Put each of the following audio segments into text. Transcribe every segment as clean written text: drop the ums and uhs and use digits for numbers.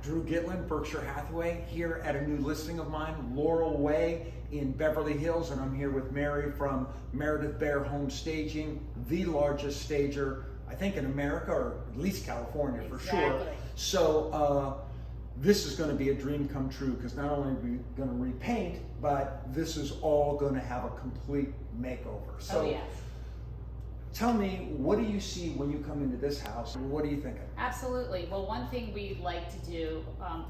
Drew Gitlin, Berkshire Hathaway, here at a new listing of mine, Laurel Way in Beverly Hills, and I'm here with Mary from Meredith Bear Home Staging, the largest stager, I think, in America, or at least California for sure. So this is going to be a dream come true, because not only are we going to repaint, but this is all going to have a complete makeover. So tell me, what do you see when you come into this house? What are you thinking? Absolutely. Well, one thing we like to do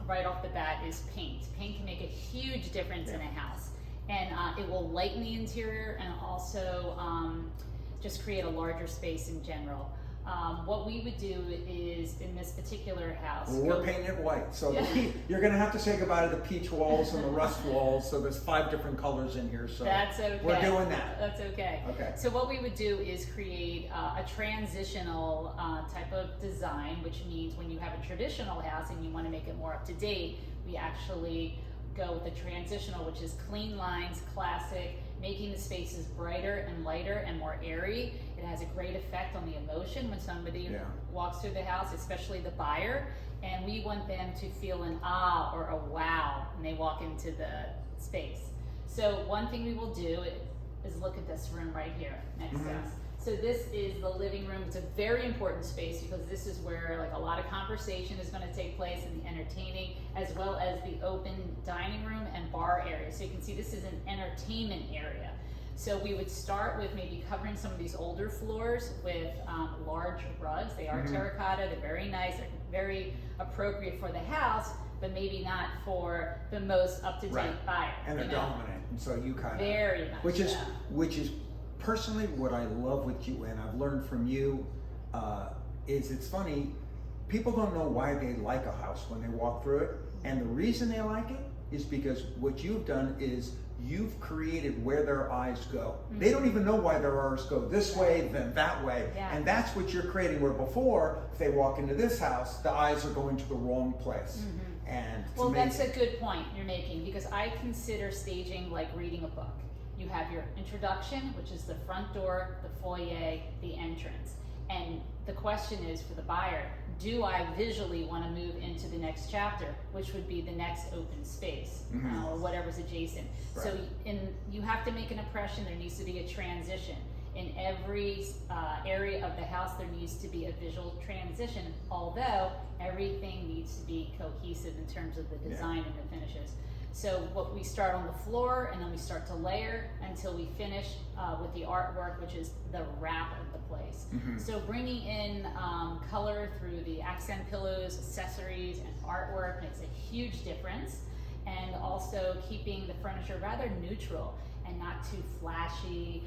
right off the bat is paint. Paint can make a huge difference in a house. And it will lighten the interior and also just create a larger space in general. What we would do is, in this particular house... Well, we're painting it white, so you're going to have to say goodbye to the peach walls and the rust walls, so there's 5 different colors in here, so that's okay. We're doing that. That's okay. Okay. So what we would do is create a transitional type of design, which means when you have a traditional house and you want to make it more up-to-date, we actually go with the transitional, which is clean lines, classic, making the spaces brighter and lighter and more airy. It has a great effect on the emotion when somebody walks through the house, especially the buyer, and we want them to feel an ah or a wow when they walk into the space. So one thing we will do is look at this room right here next to us. So this is the living room. It's a very important space because this is where like a lot of conversation is going to take place in the entertaining, as well as the open dining room and bar area. So you can see this is an entertainment area. So we would start with maybe covering some of these older floors with large rugs. They are terracotta, they're very nice, they're very appropriate for the house, but maybe not for the most up-to-date buyer. And they're dominant, and so you kind of... Very much Which is personally what I love with you, and I've learned from you, is it's funny, people don't know why they like a house when they walk through it, and the reason they like it is because what you've done is you've created where their eyes go. They don't even know why their eyes go this way, then that way, and that's what you're creating, where before, if they walk into this house, the eyes are going to the wrong place. And well, that's a good point you're making, because I consider staging like reading a book. You have your introduction, which is the front door, the foyer, the entrance. And the question is for the buyer, do I visually want to move into the next chapter, which would be the next open space or whatever's adjacent. So you have to make an impression. There needs to be a transition. In every area of the house, there needs to be a visual transition, although everything needs to be cohesive in terms of the design and the finishes. So what we start on the floor, and then we start to layer until we finish with the artwork, which is the wrap of the place. So bringing in color through the accent pillows, accessories, and artwork makes a huge difference. And also keeping the furniture rather neutral and not too flashy.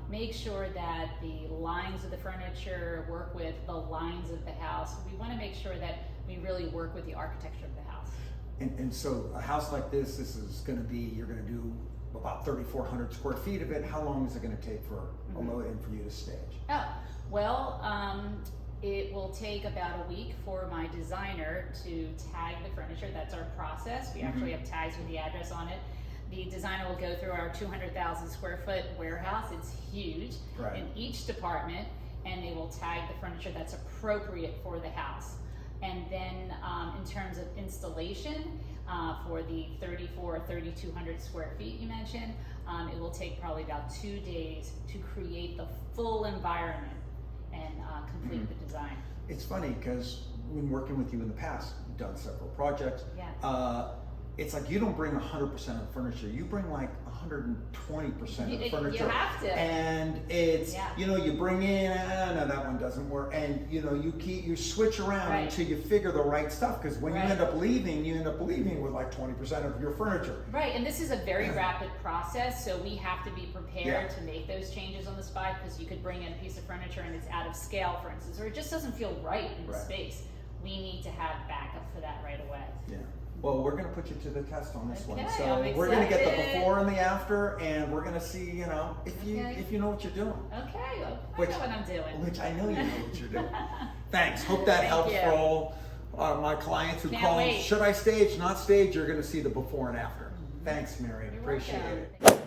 Make sure that the lines of the furniture work with the lines of the house. We want to make sure that we really work with the architecture of the house. And so a house like this is going to be, you're going to do about 3,400 square feet of it. How long is it going to take for a load-in for you to stage? Oh, well, it will take about a week for my designer to tag the furniture. That's our process. We actually have tags with the address on it. The designer will go through our 200,000 square foot warehouse. It's huge in each department, and they will tag the furniture that's appropriate for the house. And then in terms of installation, for the 3,200 square feet you mentioned, it will take probably about 2 days to create the full environment and complete the design. It's funny because when working with you in the past, you've done several projects. It's like you don't bring 100% of the furniture. You bring like 120% of the furniture. You have to. And it's, you know, you bring in, no, that one doesn't work. And you know, you switch around until you figure the right stuff. Because when you end up leaving with like 20% of your furniture. Right, and this is a very rapid process, so we have to be prepared to make those changes on the spot, because you could bring in a piece of furniture and it's out of scale, for instance, or it just doesn't feel right in the space. We need to have backup for that right away. Well, we're going to put you to the test on this one. I'm So we're going to get the before and the after, and we're going to see, you know, if you know what you're doing. Okay, well, I know what I'm doing. Which I know you know what you're doing. Thanks. Hope that helps for all my clients who call, should I stage, not stage? You're going to see the before and after. Thanks, Mary. Appreciate it.